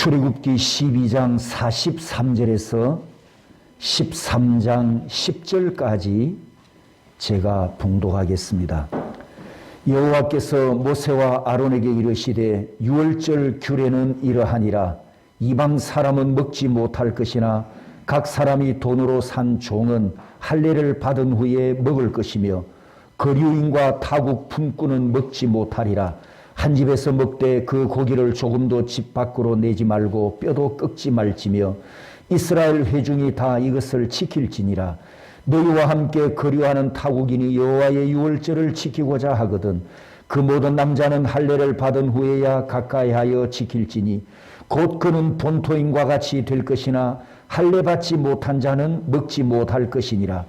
출애굽기 12장 43절에서 13장 10절까지 제가 봉독하겠습니다. 여호와께서 모세와 아론에게 이르시되 유월절 규례는 이러하니라. 이방 사람은 먹지 못할 것이나 각 사람이 돈으로 산 종은 할례를 받은 후에 먹을 것이며 거류인과 타국 품꾼은 먹지 못하리라. 한 집에서 먹되 그 고기를 조금도 집 밖으로 내지 말고 뼈도 꺾지 말지며 이스라엘 회중이 다 이것을 지킬지니라. 너희와 함께 거류하는 타국인이 여호와의 유월절을 지키고자 하거든 그 모든 남자는 할례를 받은 후에야 가까이하여 지킬지니 곧 그는 본토인과 같이 될 것이나 할례 받지 못한 자는 먹지 못할 것이니라.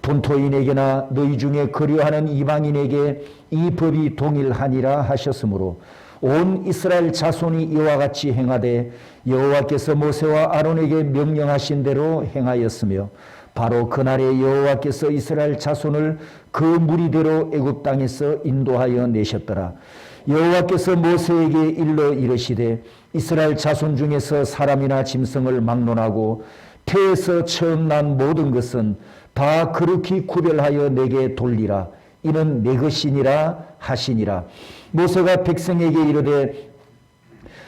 본토인에게나 너희 중에 거류하는 이방인에게 이 법이 동일하니라 하셨으므로 온 이스라엘 자손이 이와 같이 행하되 여호와께서 모세와 아론에게 명령하신 대로 행하였으며 바로 그날에 여호와께서 이스라엘 자손을 그 무리대로 애굽 땅에서 인도하여 내셨더라. 여호와께서 모세에게 일러 이르시되 이스라엘 자손 중에서 사람이나 짐승을 막론하고 태에서 처음 난 모든 것은 다 그렇게 구별하여 내게 돌리라. 이는 내 것이니라 하시니라. 모세가 백성에게 이르되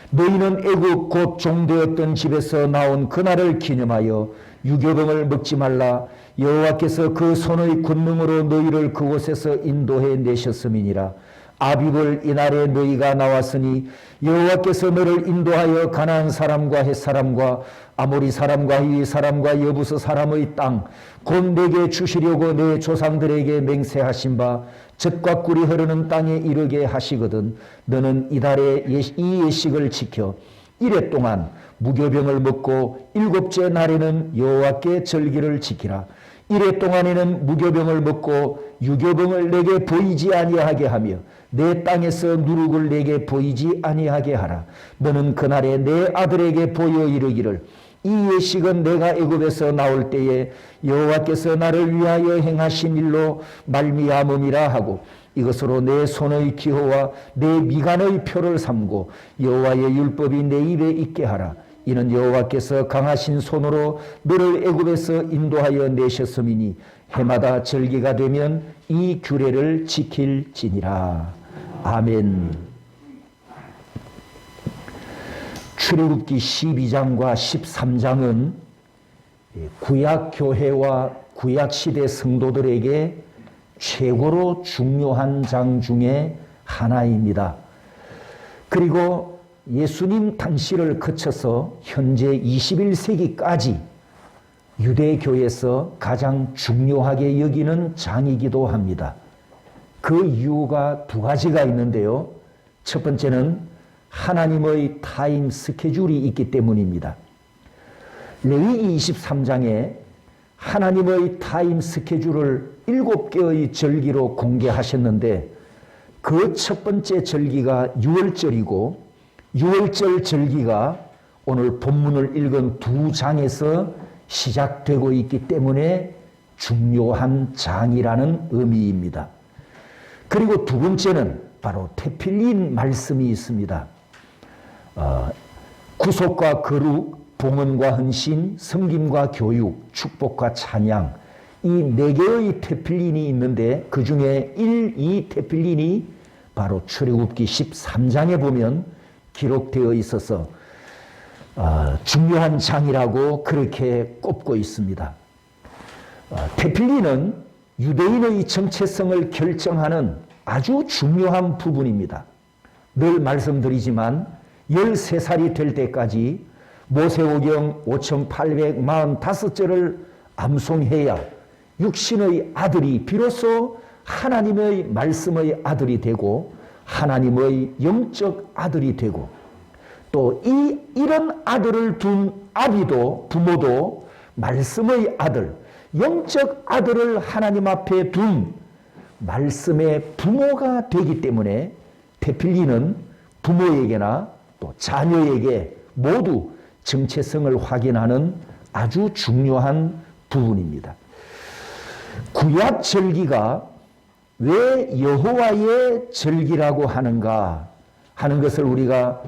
너희는 애굽 곧 종되었던 집에서 나온 그날을 기념하여 유교병을 먹지 말라. 여호와께서 그 손의 권능으로 너희를 그곳에서 인도해 내셨음이니라. 아비벌 이날에 너희가 나왔으니 여호와께서 너를 인도하여 가나안 사람과 헷 사람과 아모리 사람과 히위 사람과 여부스 사람의 땅 곧 내게 주시려고 내 조상들에게 맹세하신 바 젖과 꿀이 흐르는 땅에 이르게 하시거든 너는 이달에 이 예식을 지켜 이래 동안 무교병을 먹고 일곱째 날에는 여호와께 절기를 지키라. 이래 동안에는 무교병을 먹고 유교병을 내게 보이지 아니하게 하며 내 땅에서 누룩을 내게 보이지 아니하게 하라. 너는 그날에 내 아들에게 보여 이르기를 이 예식은 내가 애굽에서 나올 때에 여호와께서 나를 위하여 행하신 일로 말미암음이라 하고 이것으로 내 손의 기호와 내 미간의 표를 삼고 여호와의 율법이 내 입에 있게 하라. 이는 여호와께서 강하신 손으로 너를 애굽에서 인도하여 내셨음이니 해마다 절기가 되면 이 규례를 지킬지니라. 아멘. 출애굽기 12장과 13장은 구약교회와 구약시대 성도들에게 최고로 중요한 장 중에 하나입니다. 그리고 예수님 탄시를 거쳐서 현재 21세기까지 유대교에서 가장 중요하게 여기는 장이기도 합니다. 그 이유가 두 가지가 있는데요. 첫 번째는 하나님의 타임 스케줄이 있기 때문입니다. 레위기 23장에 하나님의 타임 스케줄을 7개의 절기로 공개하셨는데 그 첫 번째 절기가 유월절이고 유월절 절기가 오늘 본문을 읽은 두 장에서 시작되고 있기 때문에 중요한 장이라는 의미입니다. 그리고 두 번째는 바로 테필린 말씀이 있습니다. 구속과 거룩, 봉헌과 헌신, 섬김과 교육, 축복과 찬양 이 네 개의 테필린이 있는데 그 중에 1, 2 테필린이 바로 출애굽기 13장에 보면 기록되어 있어서 중요한 장이라고 그렇게 꼽고 있습니다. 테필린은 유대인의 정체성을 결정하는 아주 중요한 부분입니다. 늘 말씀드리지만 13살이 될 때까지 모세오경 5845절을 암송해야 육신의 아들이 비로소 하나님의 말씀의 아들이 되고 하나님의 영적 아들이 되고 또 이런 아들을 둔 아비도 부모도 말씀의 아들, 영적 아들을 하나님 앞에 둔 말씀의 부모가 되기 때문에 테필린은 부모에게나 또 자녀에게 모두 정체성을 확인하는 아주 중요한 부분입니다. 구약 절기가 왜 여호와의 절기라고 하는가 하는 것을 우리가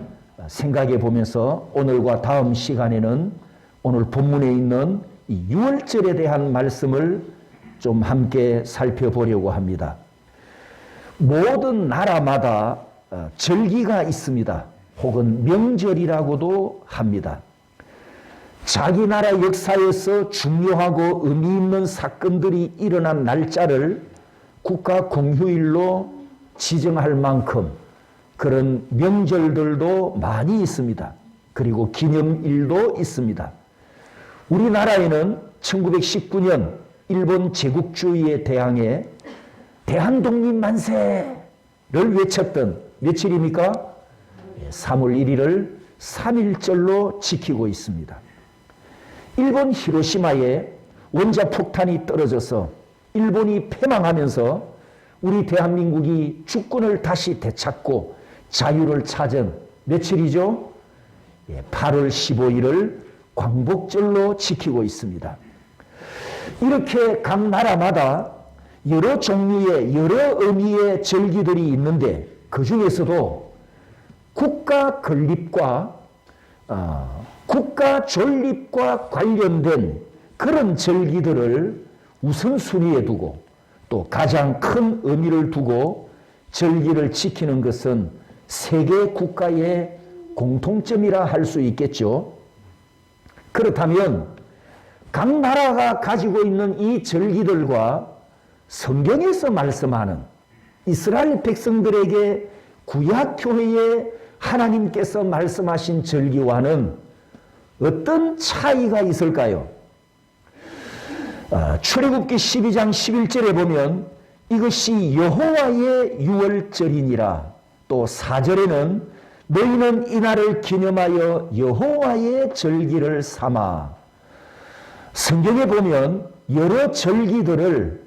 생각해 보면서 오늘과 다음 시간에는 오늘 본문에 있는 이 유월절에 대한 말씀을 좀 함께 살펴보려고 합니다. 모든 나라마다 절기가 있습니다. 혹은 명절이라고도 합니다. 자기 나라 역사에서 중요하고 의미 있는 사건들이 일어난 날짜를 국가 공휴일로 지정할 만큼 그런 명절들도 많이 있습니다. 그리고 기념일도 있습니다. 우리나라에는 1919년 일본 제국주의에 대항해 대한독립 만세를 외쳤던 며칠입니까? 3월 1일을 3.1절로 지키고 있습니다. 일본 히로시마에 원자폭탄이 떨어져서 일본이 패망하면서 우리 대한민국이 주권을 다시 되찾고 자유를 찾은 며칠이죠? 8월 15일을 광복절로 지키고 있습니다. 이렇게 각 나라마다 여러 종류의 여러 의미의 절기들이 있는데 그 중에서도 국가 건립과 국가 존립과 관련된 그런 절기들을 우선순위에 두고 또 가장 큰 의미를 두고 절기를 지키는 것은 세계 국가의 공통점이라 할 수 있겠죠. 그렇다면 각 나라가 가지고 있는 이 절기들과 성경에서 말씀하는 이스라엘 백성들에게 구약교회에 하나님께서 말씀하신 절기와는 어떤 차이가 있을까요? 출애굽기 12장 11절에 보면 이것이 여호와의 유월절이니라. 또 4절에는 너희는 이날을 기념하여 여호와의 절기를 삼아. 성경에 보면 여러 절기들을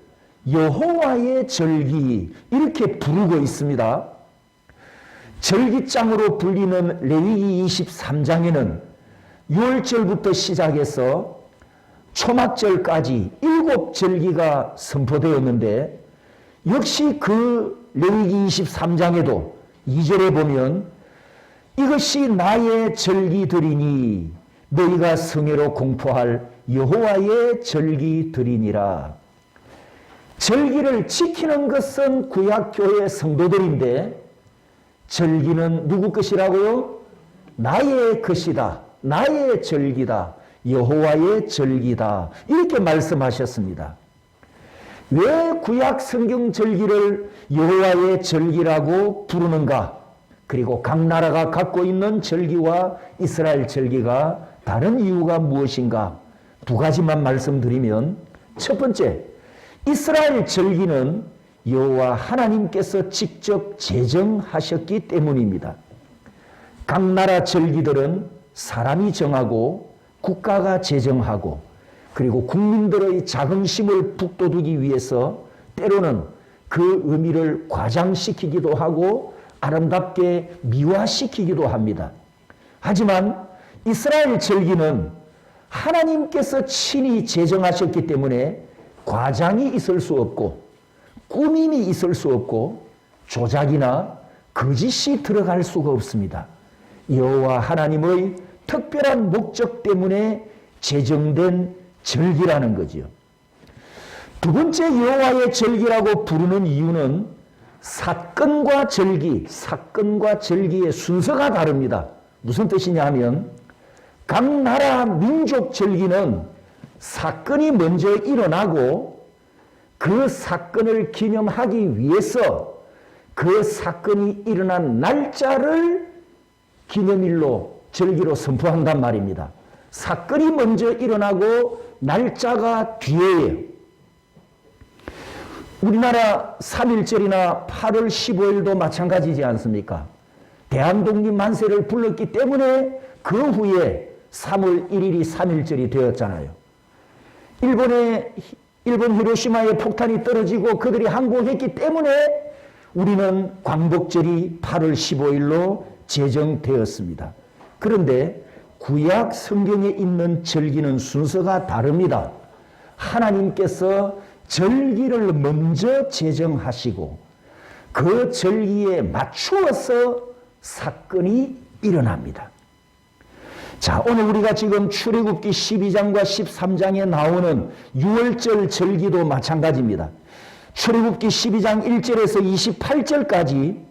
여호와의 절기 이렇게 부르고 있습니다. 절기장으로 불리는 레위기 23장에는 유월절부터 시작해서 초막절까지 7절기가 선포되었는데 역시 그 레위기 23장에도 2절에 보면 이것이 나의 절기들이니 너희가 성회로 공포할 여호와의 절기들이니라. 절기를 지키는 것은 구약교회 성도들인데 절기는 누구 것이라고요? 나의 것이다. 나의 절기다. 여호와의 절기다. 이렇게 말씀하셨습니다. 왜 구약 성경 절기를 여호와의 절기라고 부르는가? 그리고 각 나라가 갖고 있는 절기와 이스라엘 절기가 다른 이유가 무엇인가? 두 가지만 말씀드리면 첫 번째, 이스라엘 절기는 여호와 하나님께서 직접 제정하셨기 때문입니다. 각 나라 절기들은 사람이 정하고 국가가 제정하고 그리고 국민들의 자긍심을 북돋우기 위해서 때로는 그 의미를 과장시키기도 하고 아름답게 미화시키기도 합니다. 하지만 이스라엘 절기는 하나님께서 친히 제정하셨기 때문에 과장이 있을 수 없고 꾸밈이 있을 수 없고 조작이나 거짓이 들어갈 수가 없습니다. 여호와 하나님의 특별한 목적 때문에 제정된 절기라는 거지요. 두 번째 여호와의 절기라고 부르는 이유는 사건과 절기의 순서가 다릅니다. 무슨 뜻이냐 하면 각 나라 민족 절기는 사건이 먼저 일어나고 그 사건을 기념하기 위해서 그 사건이 일어난 날짜를 기념일로 절기로 선포한단 말입니다. 사건이 먼저 일어나고 날짜가 뒤에예요. 우리나라 3.1절이나 8월 15일도 마찬가지지 않습니까? 대한독립 만세를 불렀기 때문에 그 후에 3월 1일이 3.1절이 되었잖아요. 일본 히로시마에 폭탄이 떨어지고 그들이 항복했기 때문에 우리는 광복절이 8월 15일로 제정되었습니다. 그런데 구약 성경에 있는 절기는 순서가 다릅니다. 하나님께서 절기를 먼저 제정하시고 그 절기에 맞추어서 사건이 일어납니다. 자, 오늘 우리가 지금 출애굽기 12장과 13장에 나오는 유월절 절기도 마찬가지입니다. 출애굽기 12장 1절에서 28절까지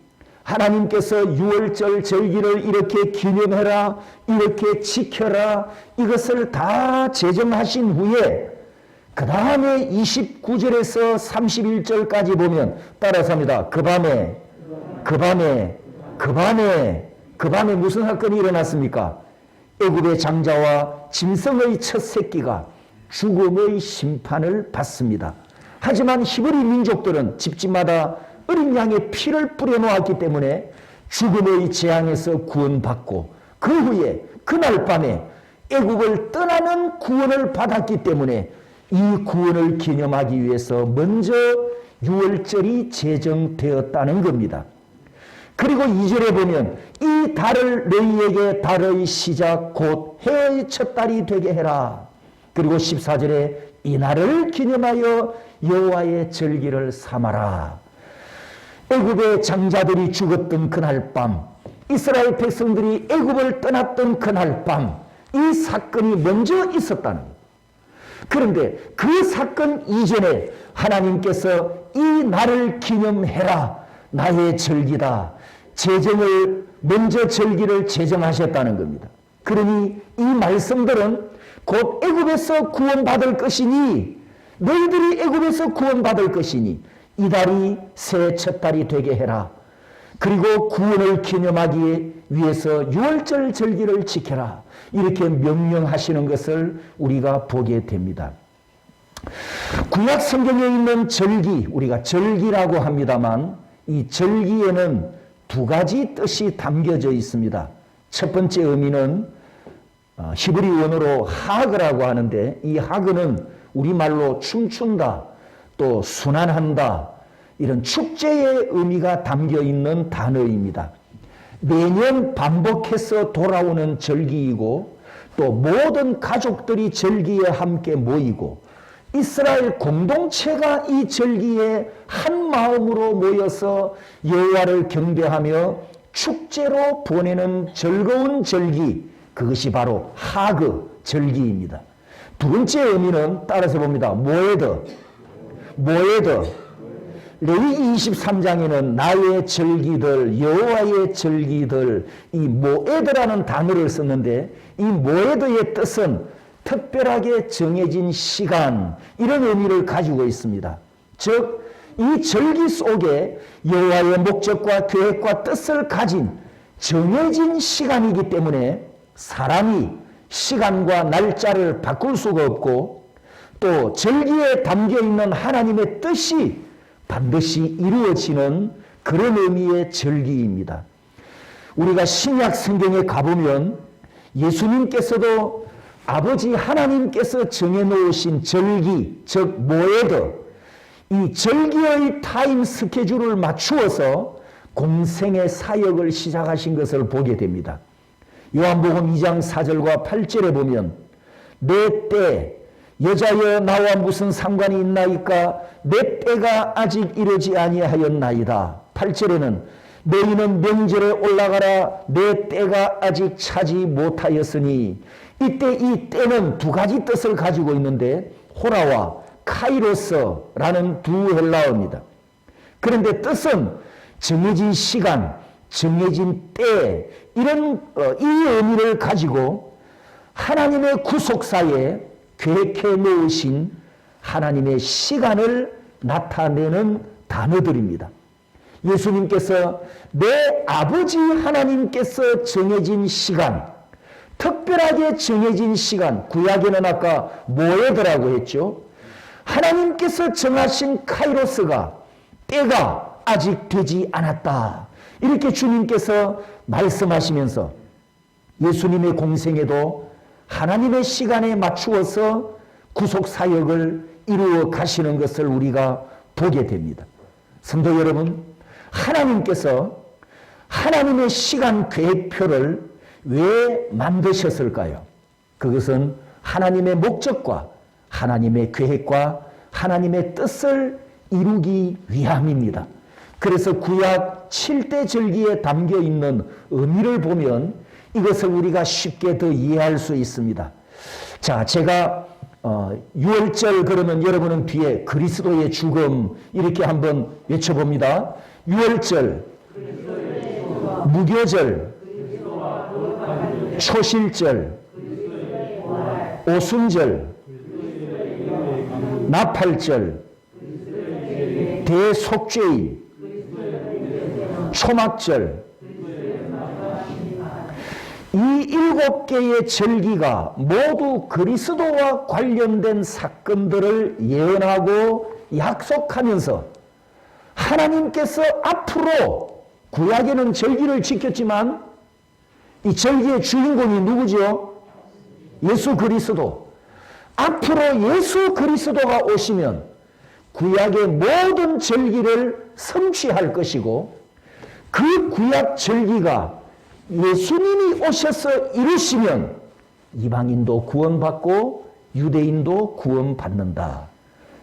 하나님께서 유월절 절기를 이렇게 기념해라, 이렇게 지켜라, 이것을 다 제정하신 후에 그 다음에 29절에서 31절까지 보면 따라서 합니다. 그 밤에 무슨 사건이 일어났습니까? 애굽의 장자와 짐승의 첫 새끼가 죽음의 심판을 받습니다. 하지만 히브리 민족들은 집집마다 어린 양의 피를 뿌려놓았기 때문에 죽음의 재앙에서 구원받고 그 후에 그날 밤에 애굽을 떠나는 구원을 받았기 때문에 이 구원을 기념하기 위해서 먼저 유월절이 제정되었다는 겁니다. 그리고 2절에 보면 이 달을 너희에게 달의 시작 곧 해의 첫 달이 되게 해라. 그리고 14절에 이 날을 기념하여 여호와의 절기를 삼아라. 애굽의 장자들이 죽었던 그날 밤, 이스라엘 백성들이 애굽을 떠났던 그날 밤, 이 사건이 먼저 있었다는 거예요. 그런데 그 사건 이전에 하나님께서 이 날을 기념해라, 나의 절기다, 먼저 절기를 제정하셨다는 겁니다. 그러니 이 말씀들은 곧 애굽에서 구원받을 것이니, 너희들이 애굽에서 구원받을 것이니 이 달이 새 첫 달이 되게 해라. 그리고 구원을 기념하기 위해서 유월절 절기를 지켜라. 이렇게 명령하시는 것을 우리가 보게 됩니다. 구약 성경에 있는 절기, 우리가 절기라고 합니다만 이 절기에는 두 가지 뜻이 담겨져 있습니다. 첫 번째 의미는 히브리 원어로 하그라고 하는데, 이 하그는 우리말로 춤춘다, 또 순환한다, 이런 축제의 의미가 담겨 있는 단어입니다. 매년 반복해서 돌아오는 절기이고, 또 모든 가족들이 절기에 함께 모이고, 이스라엘 공동체가 이 절기에 한 마음으로 모여서 여호와를 경배하며 축제로 보내는 즐거운 절기, 그것이 바로 하그 절기입니다. 두 번째 의미는 따라서 봅니다. 모에드. 레위기 23장에는 나의 절기들, 여호와의 절기들, 이 모에드라는 단어를 썼는데, 이 모에드의 뜻은 특별하게 정해진 시간, 이런 의미를 가지고 있습니다. 즉, 이 절기 속에 여호와의 목적과 계획과 뜻을 가진 정해진 시간이기 때문에 사람이 시간과 날짜를 바꿀 수가 없고, 또 절기에 담겨있는 하나님의 뜻이 반드시 이루어지는 그런 의미의 절기입니다. 우리가 신약 성경에 가보면 예수님께서도 아버지 하나님께서 정해놓으신 절기, 즉 모에드, 이 절기의 타임 스케줄을 맞추어서 공생의 사역을 시작하신 것을 보게 됩니다. 요한복음 2장 4절과 8절에 보면 내 때, 여자여 나와 무슨 상관이 있나이까? 내 때가 아직 이르지 아니하였나이다. 8절에는 너희는 명절에 올라가라, 내 때가 아직 차지 못하였으니. 이때 이 때는 두 가지 뜻을 가지고 있는데 호라와 카이로스라는 두 헬라어입니다. 그런데 뜻은 정해진 시간, 정해진 때, 이런 이 의미를 가지고 하나님의 구속사에 계획해 놓으신 하나님의 시간을 나타내는 단어들입니다. 예수님께서 내 아버지 하나님께서 정해진 시간, 특별하게 정해진 시간, 구약에는 아까 모에드라고 했죠. 하나님께서 정하신 카이로스가, 때가 아직 되지 않았다, 이렇게 주님께서 말씀하시면서 예수님의 공생에도 하나님의 시간에 맞추어서 구속사역을 이루어 가시는 것을 우리가 보게 됩니다. 성도 여러분, 하나님께서 하나님의 시간 계획표를 왜 만드셨을까요? 그것은 하나님의 목적과 하나님의 계획과 하나님의 뜻을 이루기 위함입니다. 그래서 구약 칠대 절기에 담겨 있는 의미를 보면 이것을 우리가 쉽게 더 이해할 수 있습니다. 자, 제가 6월절 그러면 여러분은 뒤에 그리스도의 죽음 이렇게 한번 외쳐봅니다. 6월절, 무교절, 초실절, 오순절, 나팔절, 대속죄일, 초막절, 이 7개의 절기가 모두 그리스도와 관련된 사건들을 예언하고 약속하면서 하나님께서 앞으로 구약에는 절기를 지켰지만 이 절기의 주인공이 누구죠? 예수 그리스도. 앞으로 예수 그리스도가 오시면 구약의 모든 절기를 성취할 것이고 그 구약 절기가 예수님이 오셔서 이루시면 이방인도 구원받고 유대인도 구원받는다.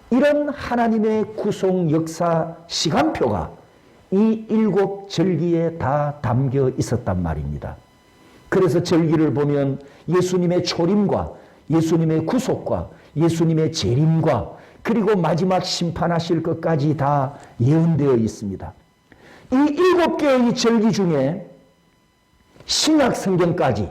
이런 하나님의 구속 역사 시간표가 이 7절기에 다 담겨 있었단 말입니다. 그래서 절기를 보면 예수님의 초림과 예수님의 구속과 예수님의 재림과 그리고 마지막 심판하실 것까지 다 예언되어 있습니다. 이 7개의 절기 중에 신약 성경까지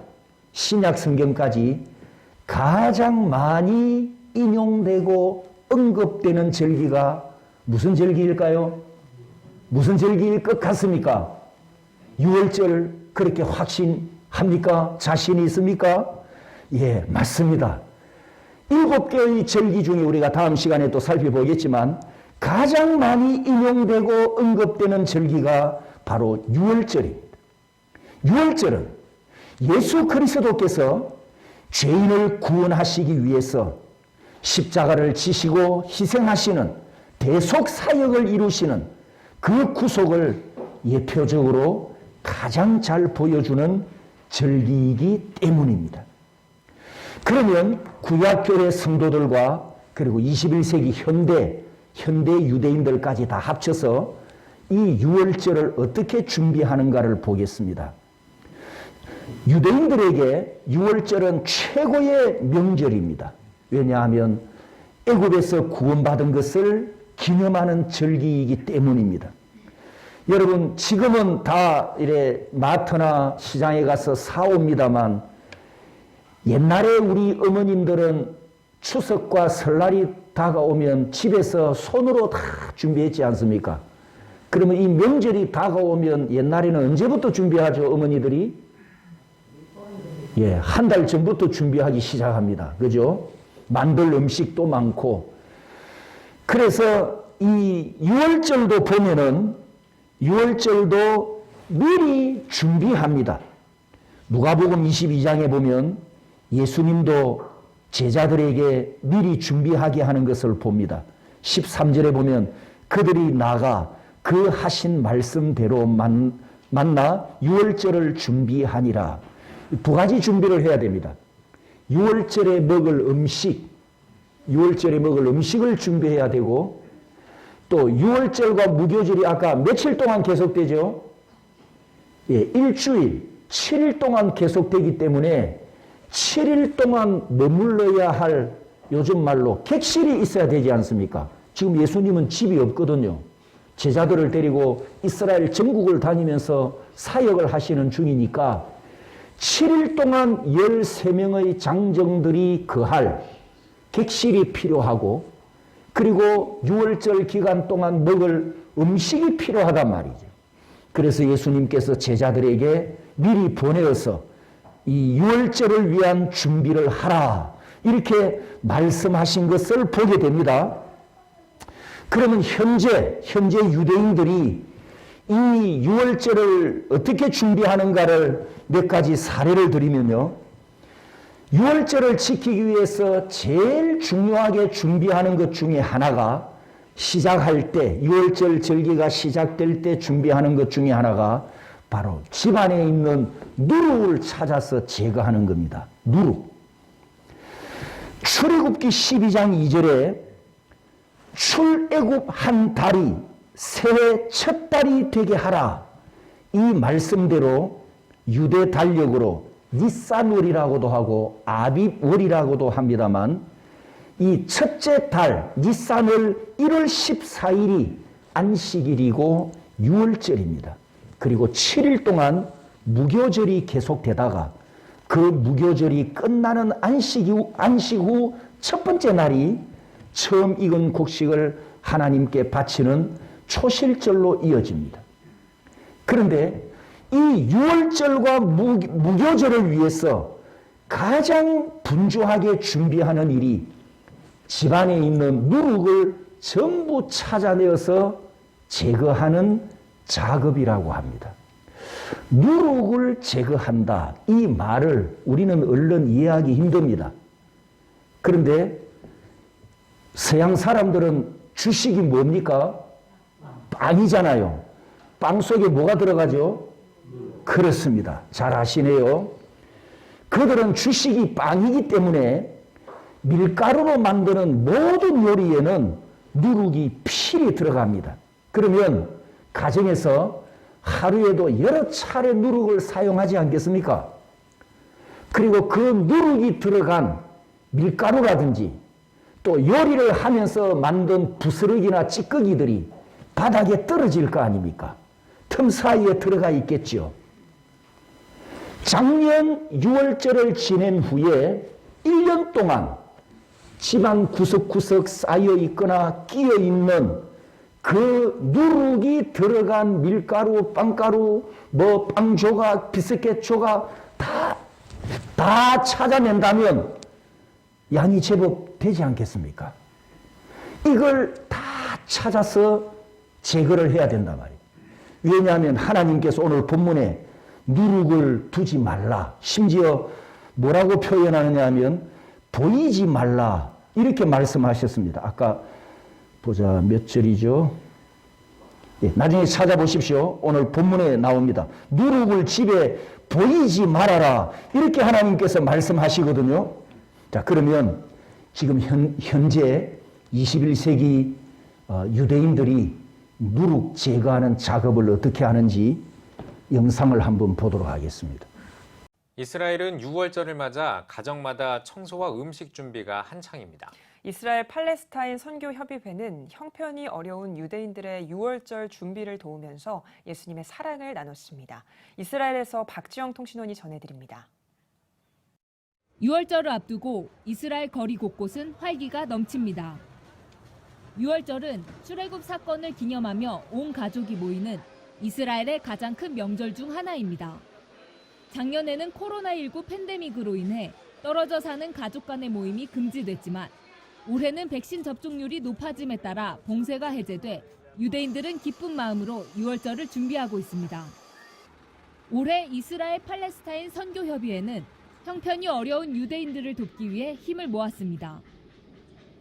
가장 많이 인용되고 언급되는 절기가 무슨 절기일까요? 무슨 절기일 것 같습니까? 6월절 그렇게 확신합니까? 자신이 있습니까? 예, 맞습니다. 7개의 절기 중에 우리가 다음 시간에 또 살펴보겠지만 가장 많이 인용되고 언급되는 절기가 바로 6월절입니다. 6월절은 예수 그리스도께서 죄인을 구원하시기 위해서 십자가를 지시고 희생하시는 대속 사역을 이루시는 그 구속을 예표적으로 가장 잘 보여주는 절기이기 때문입니다. 그러면 구약교회 성도들과 그리고 21세기 현대 유대인들까지 다 합쳐서 이 6월절을 어떻게 준비하는가를 보겠습니다. 유대인들에게 6월절은 최고의 명절입니다. 왜냐하면 애굽에서 구원받은 것을 기념하는 절기이기 때문입니다. 여러분 지금은 다 이래 마트나 시장에 가서 사옵니다만 옛날에 우리 어머님들은 추석과 설날이 다가오면 집에서 손으로 다 준비했지 않습니까? 그러면 이 명절이 다가오면 옛날에는 언제부터 준비하죠, 어머니들이? 예, 한 달 전부터 준비하기 시작합니다. 그죠? 만들 음식도 많고. 그래서 이 6월절도 보면은 6월절도 미리 준비합니다. 누가복음 22장에 보면 예수님도 제자들에게 미리 준비하게 하는 것을 봅니다. 13절에 보면 그들이 나가 그 하신 말씀대로 만나 6월절을 준비하니라. 두 가지 준비를 해야 됩니다. 6월절에 먹을 음식을 준비해야 되고 또 6월절과 무교절이 아까 며칠 동안 계속되죠? 예, 일주일, 7일 동안 계속되기 때문에 7일 동안 머물러야 할 요즘 말로 객실이 있어야 되지 않습니까? 지금 예수님은 집이 없거든요. 제자들을 데리고 이스라엘 전국을 다니면서 사역을 하시는 중이니까 7일 동안 13명의 장정들이 거할 객실이 필요하고 그리고 6월절 기간 동안 먹을 음식이 필요하단 말이죠. 그래서 예수님께서 제자들에게 미리 보내어서 이 6월절을 위한 준비를 하라 이렇게 말씀하신 것을 보게 됩니다. 그러면 현재 유대인들이 이 6월절을 어떻게 준비하는가를 몇 가지 사례를 드리면요. 6월절을 지키기 위해서 제일 중요하게 준비하는 것 중에 하나가 시작할 때 6월절 절기가 시작될 때 준비하는 것 중에 하나가 바로 집안에 있는 누룩을 찾아서 제거하는 겁니다. 누룩. 출애굽기 12장 2절에 출애굽 한 달이 새해 첫 달이 되게 하라 이 말씀대로 유대 달력으로 니산월이라고도 하고 아빕월이라고도 합니다만 이 첫째 달 니산월 1월 14일이 안식일이고 유월절입니다. 그리고 7일 동안 무교절이 계속되다가 그 무교절이 끝나는 안식 후 첫 번째 날이 처음 익은 곡식을 하나님께 바치는 초실절로 이어집니다. 그런데 이 유월절과 무교절을 위해서 가장 분주하게 준비하는 일이 집안에 있는 누룩을 전부 찾아내어서 제거하는 작업이라고 합니다. 누룩을 제거한다. 이 말을 우리는 얼른 이해하기 힘듭니다. 그런데 서양 사람들은 주식이 뭡니까? 빵이잖아요. 빵 속에 뭐가 들어가죠? 그렇습니다. 잘 아시네요. 그들은 주식이 빵이기 때문에 밀가루로 만드는 모든 요리에는 누룩이 필히 들어갑니다. 그러면 가정에서 하루에도 여러 차례 누룩을 사용하지 않겠습니까? 그리고 그 누룩이 들어간 밀가루라든지 또 요리를 하면서 만든 부스러기나 찌꺼기들이 바닥에 떨어질 거 아닙니까? 틈 사이에 들어가 있겠죠. 작년 6월절을 지낸 후에 1년 동안 집안 구석구석 쌓여 있거나 끼어 있는 그 누룩이 들어간 밀가루, 빵가루, 빵 조각, 비스켓 조각 다 찾아낸다면 양이 제법 되지 않겠습니까? 이걸 다 찾아서 제거를 해야 된단 말이에요. 왜냐하면 하나님께서 오늘 본문에 누룩을 두지 말라. 심지어 뭐라고 표현하느냐 하면 보이지 말라. 이렇게 말씀하셨습니다. 아까 보자 몇 절이죠? 예, 나중에 찾아보십시오. 오늘 본문에 나옵니다. 누룩을 집에 보이지 말아라. 이렇게 하나님께서 말씀하시거든요. 자, 그러면 지금 현재 21세기 유대인들이 누룩 제거하는 작업을 어떻게 하는지 영상을 한번 보도록 하겠습니다. 이스라엘은 6월절을 맞아 가정마다 청소와 음식 준비가 한창입니다. 이스라엘 팔레스타인 선교협의회는 형편이 어려운 유대인들의 6월절 준비를 도우면서 예수님의 사랑을 나눴습니다. 이스라엘에서 박지영 통신원이 전해드립니다. 6월절을 앞두고 이스라엘 거리 곳곳은 활기가 넘칩니다. 6월절은 출애굽 사건을 기념하며 온 가족이 모이는 이스라엘의 가장 큰 명절 중 하나입니다. 작년에는 코로나19 팬데믹으로 인해 떨어져 사는 가족 간의 모임이 금지됐지만 올해는 백신 접종률이 높아짐에 따라 봉쇄가 해제돼 유대인들은 기쁜 마음으로 6월절을 준비하고 있습니다. 올해 이스라엘 팔레스타인 선교협의회는 형편이 어려운 유대인들을 돕기 위해 힘을 모았습니다.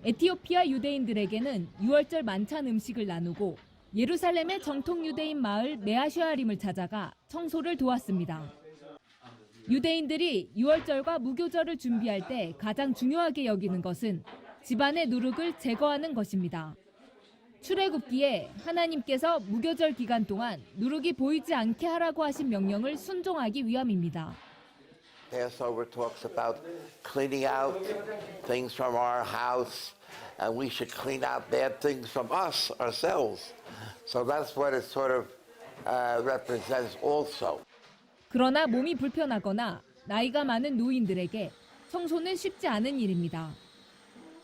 에티오피아 유대인들에게는 6월절 만찬 음식을 나누고 예루살렘의 정통 유대인 마을 메아슈아림을 찾아가 청소를 도왔습니다. 유대인들이 6월절과 무교절을 준비할 때 가장 중요하게 여기는 것은 집안의 누룩을 제거하는 것입니다. 출애굽기에 하나님께서 무교절 기간 동안 누룩이 보이지 않게 하라고 하신 명령을 순종하기 위함입니다. Passover talks about cleaning out things from our house, and we should clean out bad things from us, ourselves. So that's what it sort of represents also. 그러나 몸이 불편하거나 나이가 많은 노인들에게 청소는 쉽지 않은 일입니다.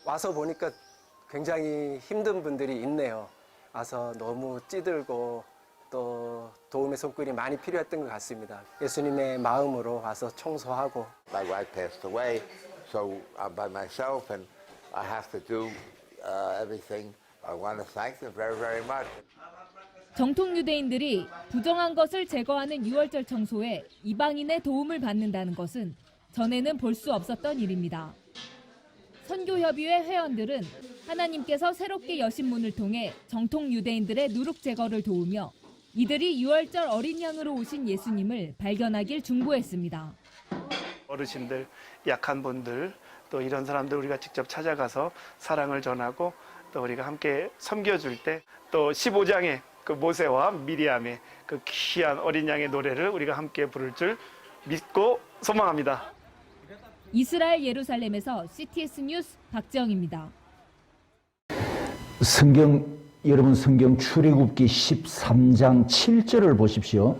와서 보니까 굉장히 힘든 분들이 있네요. 와서 너무 찌들고 또 도움의 손길이 많이 필요했던 것 같습니다. 예수님의 마음으로 와서 청소하고. My wife passed away, so I'm by myself and I have to do everything. I want to thank them very, very much. 정통 유대인들이 부정한 것을 제거하는 6월절 청소에 이방인의 도움을 받는다는 것은 전에는 볼 수 없었던 일입니다. 선교협의회 회원들은 하나님께서 새롭게 여신 문을 통해 정통 유대인들의 누룩 제거를 도우며 이들이 6월절 어린 양으로 오신 예수님을 발견하길 중보했습니다. 어르신들, 약한 분들, 또 이런 사람들 우리가 직접 찾아가서 사랑을 전하고 또 우리가 함께 섬겨줄 때 또 15장에 그 모세와 미리암의 그 귀한 어린 양의 노래를 우리가 함께 부를 줄 믿고 소망합니다. 이스라엘 예루살렘에서 CTS 뉴스 박지영입니다. 여러분 성경 출애굽기 13장 7절을 보십시오.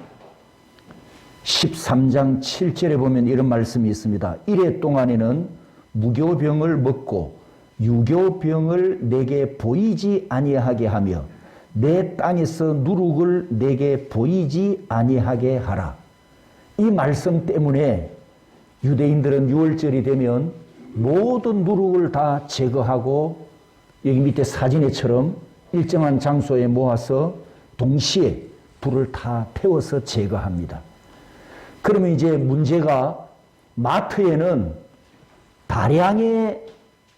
13장 7절에 보면 이런 말씀이 있습니다. 이래 동안에는 무교병을 먹고 유교병을 내게 보이지 아니하게 하며 내 땅에서 누룩을 내게 보이지 아니하게 하라. 이 말씀 때문에 유대인들은 유월절이 되면 모든 누룩을 다 제거하고 여기 밑에 사진에처럼 일정한 장소에 모아서 동시에 불을 다 태워서 제거합니다. 그러면 이제 문제가 마트에는 다량의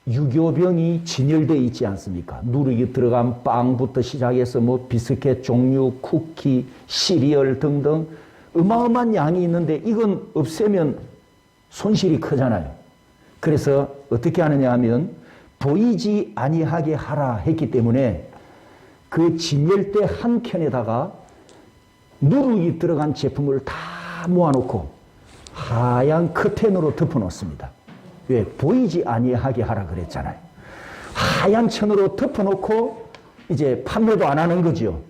유교병이 진열되어 있지 않습니까? 누룩이 들어간 빵부터 시작해서 뭐 비스켓 종류, 쿠키, 시리얼 등등 어마어마한 양이 있는데 이건 없애면 손실이 크잖아요. 그래서 어떻게 하느냐 하면 보이지 아니하게 하라 했기 때문에 그 진열대 한 켠에다가 누룩이 들어간 제품을 다 모아놓고 하얀 커튼으로 덮어놓습니다. 왜? 보이지 아니하게 하라 그랬잖아요. 하얀 천으로 덮어놓고 이제 판매도 안 하는 거죠.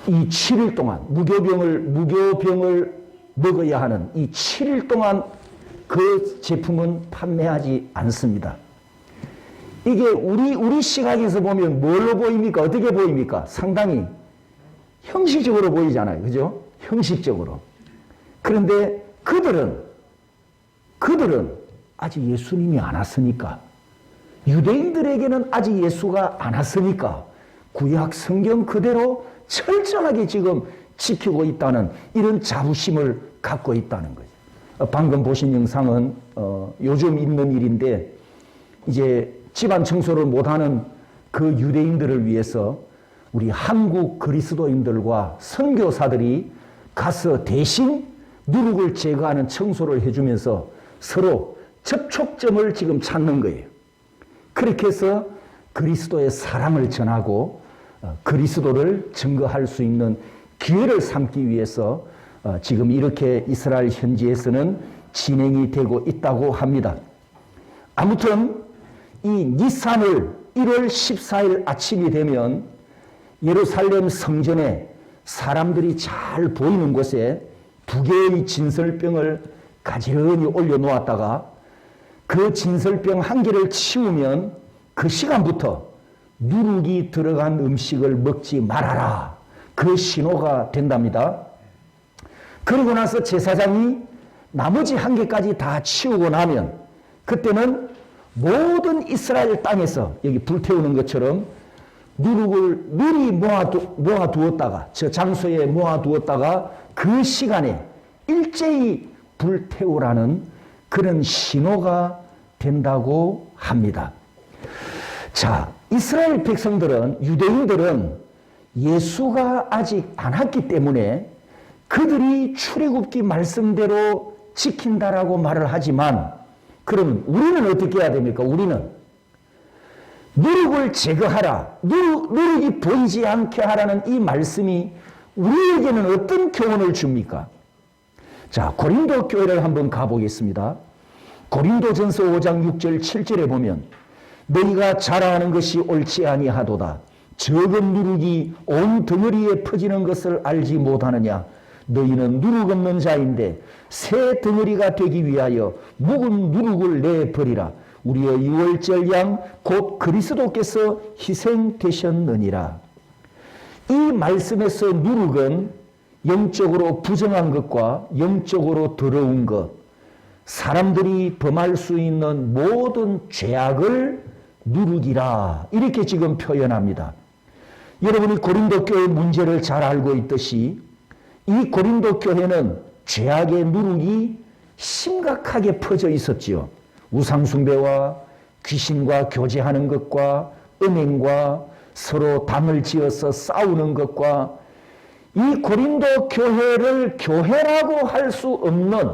이 7일 동안 무교병을 먹어야 하는 이 7일 동안 그 제품은 판매하지 않습니다. 이게 우리 시각에서 보면 뭘로 보입니까? 어떻게 보입니까? 상당히 형식적으로 보이잖아요. 그죠? 형식적으로. 그런데 그들은 아직 예수님이 안 왔으니까, 유대인들에게는 아직 예수가 안 왔으니까 구약 성경 그대로 철저하게 지금 지키고 있다는 이런 자부심을 갖고 있다는 거죠. 방금 보신 영상은 요즘 있는 일인데 이제 집안 청소를 못하는 그 유대인들을 위해서 우리 한국 그리스도인들과 선교사들이 가서 대신 누룩을 제거하는 청소를 해주면서 서로 접촉점을 지금 찾는 거예요. 그렇게 해서 그리스도의 사랑을 전하고 그리스도를 증거할 수 있는 기회를 삼기 위해서 지금 이렇게 이스라엘 현지에서는 진행이 되고 있다고 합니다. 아무튼 이 니산을 1월 14일 아침이 되면 예루살렘 성전에 사람들이 잘 보이는 곳에 2개의 진설병을 가지런히 올려놓았다가 그 진설병 1개를 치우면 그 시간부터 누룩이 들어간 음식을 먹지 말아라. 그 신호가 된답니다. 그러고 나서 제사장이 나머지 1개까지 다 치우고 나면 그때는 모든 이스라엘 땅에서 여기 불태우는 것처럼 누룩을 미리 모아두었다가 저 장소에 모아두었다가 그 시간에 일제히 불태우라는 그런 신호가 된다고 합니다. 자, 이스라엘 백성들은, 유대인들은 예수가 아직 안 왔기 때문에 그들이 출애굽기 말씀대로 지킨다라고 말을 하지만, 그러면 우리는 어떻게 해야 됩니까? 우리는 누룩을 제거하라, 누룩이 보이지 않게 하라는 이 말씀이 우리에게는 어떤 교훈을 줍니까? 자, 고린도 교회를 한번 가보겠습니다. 고린도전서 5장 6절 7절에 보면 너희가 자라하는 것이 옳지 아니하도다. 적은 누룩이 온 덩어리에 퍼지는 것을 알지 못하느냐. 너희는 누룩 없는 자인데 새 덩어리가 되기 위하여 묵은 누룩을 내버리라. 우리의 유월절 양 곧 그리스도께서 희생되셨느니라. 이 말씀에서 누룩은 영적으로 부정한 것과 영적으로 더러운 것, 사람들이 범할 수 있는 모든 죄악을 누룩이라 이렇게 지금 표현합니다. 여러분이 고린도 교회 문제를 잘 알고 있듯이 이 고린도 교회는 죄악의 누룩이 심각하게 퍼져 있었지요. 우상숭배와 귀신과 교제하는 것과 음행과 서로 담을 지어서 싸우는 것과 이 고린도 교회를 교회라고 할 수 없는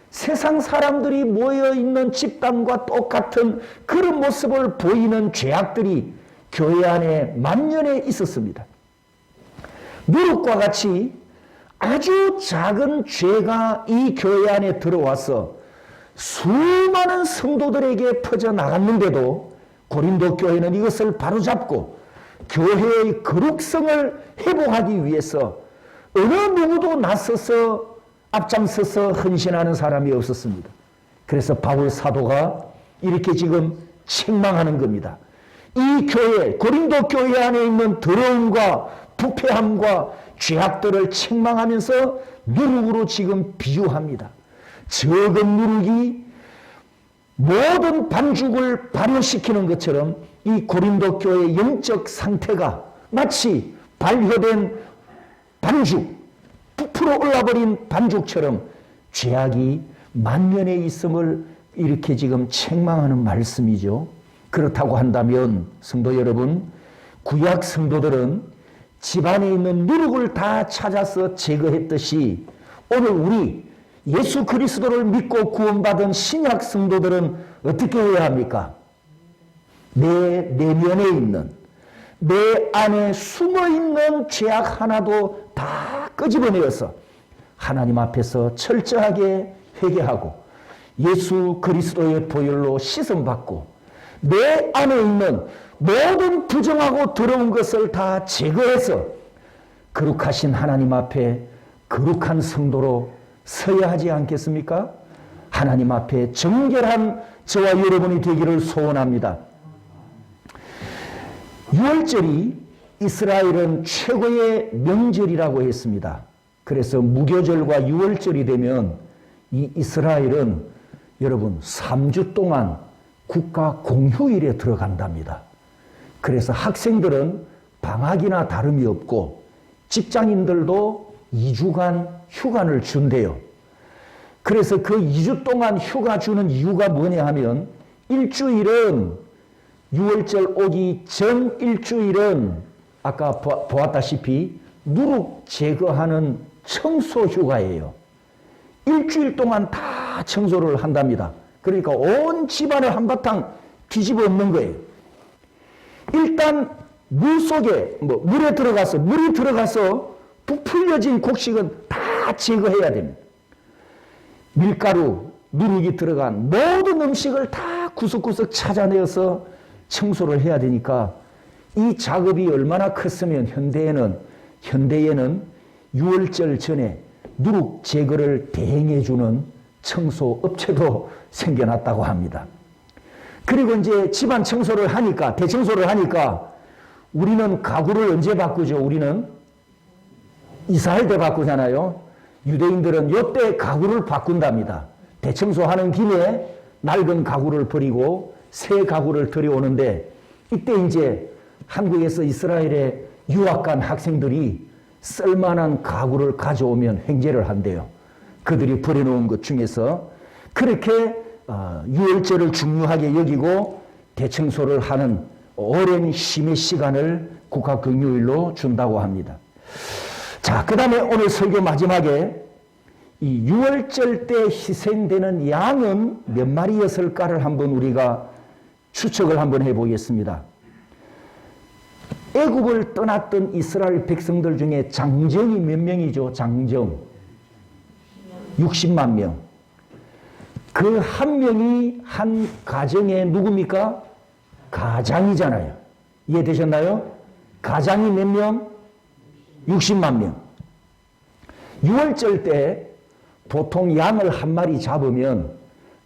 세상 사람들이 모여있는 집단과 똑같은 그런 모습을 보이는 죄악들이 교회 안에 만연해 있었습니다. 누룩과 같이 아주 작은 죄가 이 교회 안에 들어와서 수많은 성도들에게 퍼져나갔는데도 고린도 교회는 이것을 바로잡고 교회의 거룩성을 회복하기 위해서 어느 누구도 나서서 앞장서서 헌신하는 사람이 없었습니다. 그래서 바울 사도가 이렇게 지금 책망하는 겁니다. 이 교회, 고린도 교회 안에 있는 더러움과 부패함과 죄악들을 책망하면서 누룩으로 지금 비유합니다. 적은 누룩이 모든 반죽을 발효시키는 것처럼 이 고린도 교회의 영적 상태가 마치 발효된 반죽, 부풀어 올라버린 반죽처럼 죄악이 만연해 있음을 이렇게 지금 책망하는 말씀이죠. 그렇다고 한다면 성도 여러분, 구약 성도들은 집안에 있는 누룩을 다 찾아서 제거했듯이 오늘 우리 예수 그리스도를 믿고 구원받은 신약 성도들은 어떻게 해야 합니까? 내 내면에 있는, 내 안에 숨어있는 죄악 하나도 다 끄집어내어서 하나님 앞에서 철저하게 회개하고 예수 그리스도의 보혈로 씻음받고 내 안에 있는 모든 부정하고 더러운 것을 다 제거해서 거룩하신 하나님 앞에 거룩한 성도로 서야 하지 않겠습니까? 하나님 앞에 정결한 저와 여러분이 되기를 소원합니다. 6월절이 이스라엘은 최고의 명절이라고 했습니다. 그래서 무교절과 6월절이 되면 이 이스라엘은 여러분 3주 동안 국가 공휴일에 들어간답니다. 그래서 학생들은 방학이나 다름이 없고 직장인들도 2주간 휴관을 준대요. 그래서 그 2주 동안 휴가 주는 이유가 뭐냐 하면 일주일은 6월절 오기 전 일주일은 아까 보았다시피 누룩 제거하는 청소 휴가예요. 일주일 동안 다 청소를 한답니다. 그러니까 온 집안을 한바탕 뒤집어 엎는 거예요. 일단 물 속에 물이 들어가서 부풀려진 곡식은 다 제거해야 됩니다. 밀가루, 누룩이 들어간 모든 음식을 다 구석구석 찾아내어서 청소를 해야 되니까 이 작업이 얼마나 컸으면 현대에는 6월절 전에 누룩 제거를 대행해주는 청소 업체도 생겨났다고 합니다. 그리고 이제 집안 청소를 하니까, 대청소를 하니까 우리는 가구를 언제 바꾸죠? 우리는 이사할 때 바꾸잖아요. 유대인들은 이때 가구를 바꾼답니다. 대청소하는 김에 낡은 가구를 버리고 새 가구를 들여오는데 이때 이제 한국에서 이스라엘에 유학 간 학생들이 쓸만한 가구를 가져오면 횡재를 한대요. 그들이 버려놓은 것 중에서 그렇게 6월절을 중요하게 여기고 대청소를 하는 오랜 쉼의 시간을 국가 공휴일로 준다고 합니다. 자, 그 다음에 오늘 설교 마지막에 이 6월절 때 희생되는 양은 몇 마리였을까를 한번 우리가 추측을 한번 해보겠습니다. 애굽을 떠났던 이스라엘 백성들 중에 장정이 몇 명이죠? 장정 60만 명. 그 한 명이 한 가정의 누굽니까? 가장이잖아요. 이해되셨나요? 가장이 몇 명? 60만 명. 6월절 때 보통 양을 한 마리 잡으면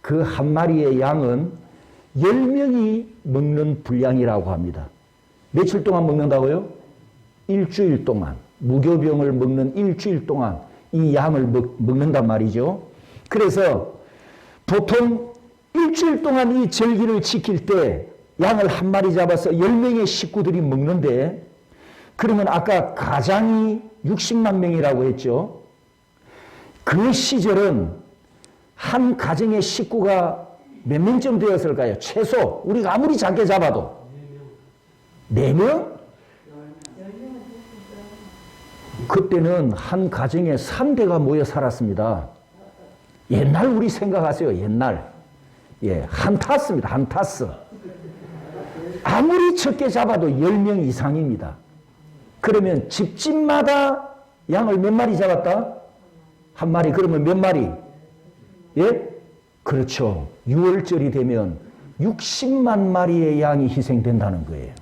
그 한 마리의 양은 10명이 먹는 분량이라고 합니다. 며칠 동안 먹는다고요? 일주일 동안. 무교병을 먹는 일주일 동안 이 양을 먹는단 말이죠. 그래서 보통 일주일 동안 이 절기를 지킬 때 양을 한 마리 잡아서 10명의 식구들이 먹는데 그러면 아까 가장이 60만 명이라고 했죠. 그 시절은 한 가정의 식구가 몇 명쯤 되었을까요? 최소 우리가 아무리 작게 잡아도 4명? 그때는 한 가정에 3대가 모여 살았습니다. 옛날 우리 생각하세요. 옛날. 예, 한 타스입니다. 한 타스. 아무리 적게 잡아도 10명 이상입니다. 그러면 집집마다 양을 몇 마리 잡았다? 한 마리. 그러면 몇 마리? 예? 그렇죠. 6월절이 되면 60만 마리의 양이 희생된다는 거예요.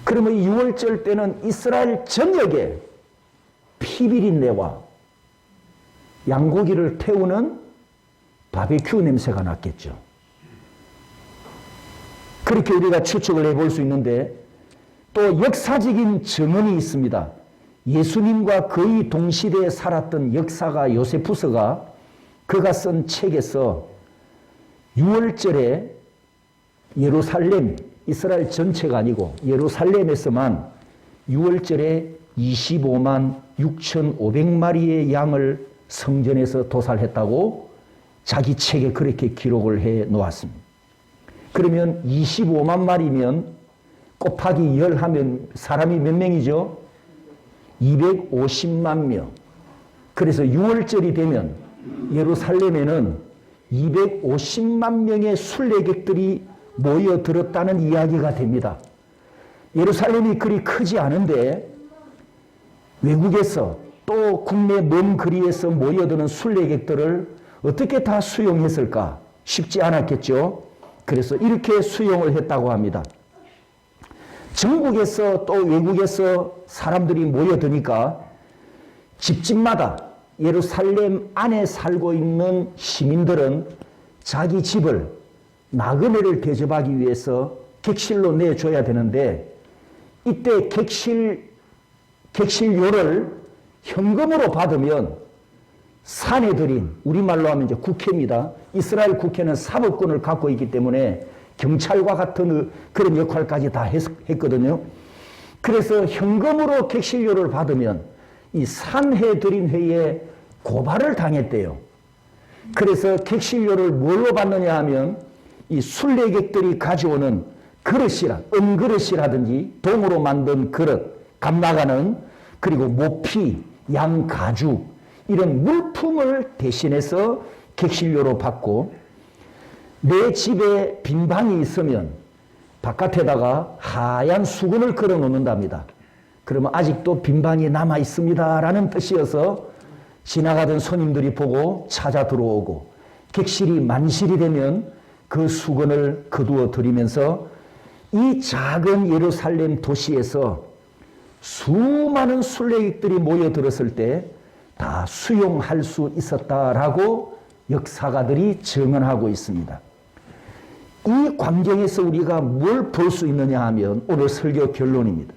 그러면 6월절 때는 이스라엘 전역에 피비린내와 양고기를 태우는 바베큐 냄새가 났겠죠. 그렇게 우리가 추측을 해볼 수 있는데 또 역사적인 증언이 있습니다. 예수님과 거의 동시대에 살았던 역사가 요세푸스가 그가 쓴 책에서 6월절에 예루살렘, 이스라엘 전체가 아니고 예루살렘에서만 6월절에 25만 6,500마리의 양을 성전에서 도살했다고 자기 책에 그렇게 기록을 해 놓았습니다. 그러면 25만 마리면 곱하기 10 하면 사람이 몇 명이죠? 250만 명. 그래서 6월절이 되면 예루살렘에는 250만 명의 순례객들이 모여들었다는 이야기가 됩니다. 예루살렘이 그리 크지 않은데 외국에서 또 국내 먼 거리에서 모여드는 순례객들을 어떻게 다 수용했을까? 쉽지 않았겠죠. 그래서 이렇게 수용을 했다고 합니다. 전국에서 또 외국에서 사람들이 모여드니까 집집마다 예루살렘 안에 살고 있는 시민들은 자기 집을 나그네를 대접하기 위해서 객실로 내줘야 되는데 이때 객실료를 현금으로 받으면 사내들인, 우리말로 하면 이제 국회입니다. 이스라엘 국회는 사법권을 갖고 있기 때문에 경찰과 같은 그런 역할까지 다 했거든요. 그래서 현금으로 객실료를 받으면 이 산헤드린회에 고발을 당했대요. 그래서 객실료를 뭘로 받느냐 하면 이 순례객들이 가져오는 그릇이라, 은그릇이라든지 동으로 만든 그릇, 감나가는, 그리고 모피, 양 가죽 이런 물품을 대신해서 객실료로 받고 내 집에 빈 방이 있으면 바깥에다가 하얀 수건을 걸어 놓는답니다. 그러면 아직도 빈 방이 남아 있습니다 라는 뜻이어서 지나가던 손님들이 보고 찾아 들어오고 객실이 만실이 되면 그 수건을 거두어 드리면서 이 작은 예루살렘 도시에서 수많은 순례객들이 모여들었을 때 다 수용할 수 있었다라고 역사가들이 증언하고 있습니다. 이 광경에서 우리가 뭘 볼 수 있느냐 하면 오늘 설교 결론입니다.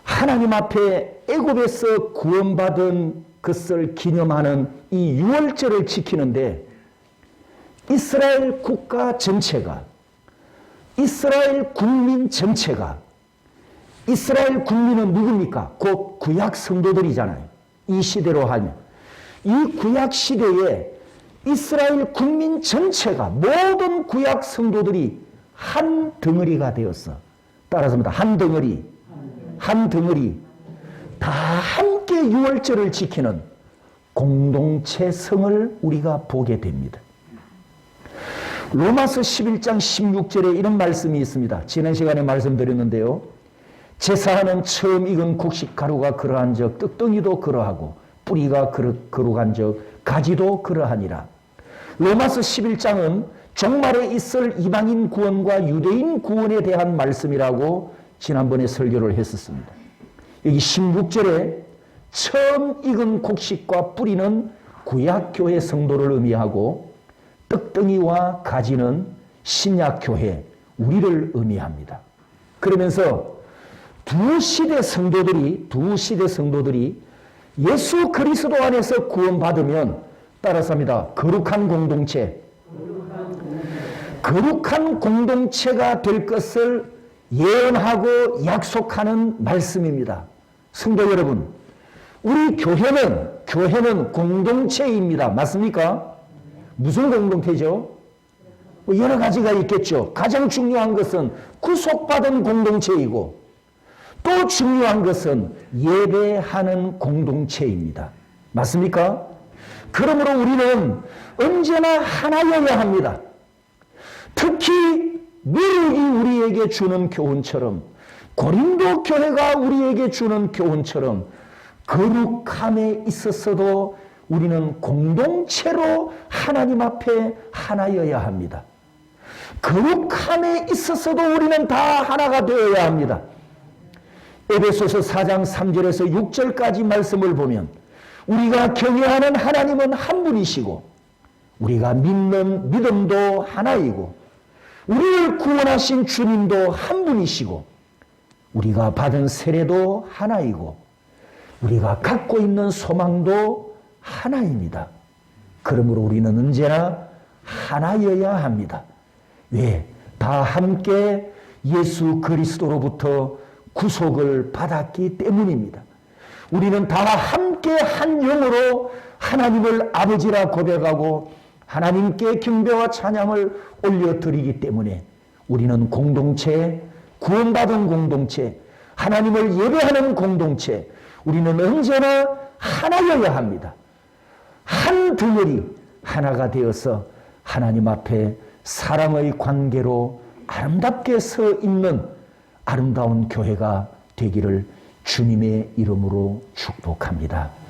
하나님 앞에 애굽에서 구원받은 것을 기념하는 이 6월절을 지키는데 이스라엘 국가 전체가, 이스라엘 국민 전체가, 이스라엘 국민은 누굽니까? 곧 구약 성도들이잖아요. 이 시대로 하면. 이 구약 시대에 이스라엘 국민 전체가, 모든 구약 성도들이 한 덩어리가 되었어. 따라서입니다. 한 덩어리. 한 덩어리. 다 함께 6월절을 지키는 공동체성을 우리가 보게 됩니다. 로마서 11장 16절에 이런 말씀이 있습니다. 지난 시간에 말씀드렸는데요. 제사하는 처음 익은 곡식 가루가 그러한 적 떡덩이도 그러하고 뿌리가 거룩한 적 가지도 그러하니라. 로마서 11장은 종말에 있을 이방인 구원과 유대인 구원에 대한 말씀이라고 지난번에 설교를 했었습니다. 여기 16절에 처음 익은 곡식과 뿌리는 구약교회 성도를 의미하고 떡덩이와 가지는 신약교회, 우리를 의미합니다. 그러면서 두 시대 성도들이 예수 그리스도 안에서 구원받으면 따라서 합니다. 거룩한 공동체가 될 것을 예언하고 약속하는 말씀입니다. 성도 여러분, 우리 교회는 공동체입니다. 맞습니까? 무슨 공동체죠? 여러 가지가 있겠죠. 가장 중요한 것은 구속받은 공동체이고 또 중요한 것은 예배하는 공동체입니다. 맞습니까? 그러므로 우리는 언제나 하나여야 합니다. 특히 미륵이 우리에게 주는 교훈처럼, 고린도 교회가 우리에게 주는 교훈처럼 거룩함에 있어서도 우리는 공동체로 하나님 앞에 하나여야 합니다. 거룩함에 있어서도 우리는 다 하나가 되어야 합니다. 에베소서 4장 3절에서 6절까지 말씀을 보면 우리가 경외하는 하나님은 한 분이시고 우리가 믿는 믿음도 하나이고 우리를 구원하신 주님도 한 분이시고 우리가 받은 세례도 하나이고 우리가 갖고 있는 소망도 하나입니다. 그러므로 우리는 언제나 하나여야 합니다. 왜? 다 함께 예수 그리스도로부터 구속을 받았기 때문입니다. 우리는 다 함께 한 영으로 하나님을 아버지라 고백하고 하나님께 경배와 찬양을 올려드리기 때문에 우리는 공동체, 구원받은 공동체, 하나님을 예배하는 공동체, 우리는 언제나 하나여야 합니다. 한 덩어리 하나가 되어서 하나님 앞에 사랑의 관계로 아름답게 서 있는 아름다운 교회가 되기를 주님의 이름으로 축복합니다.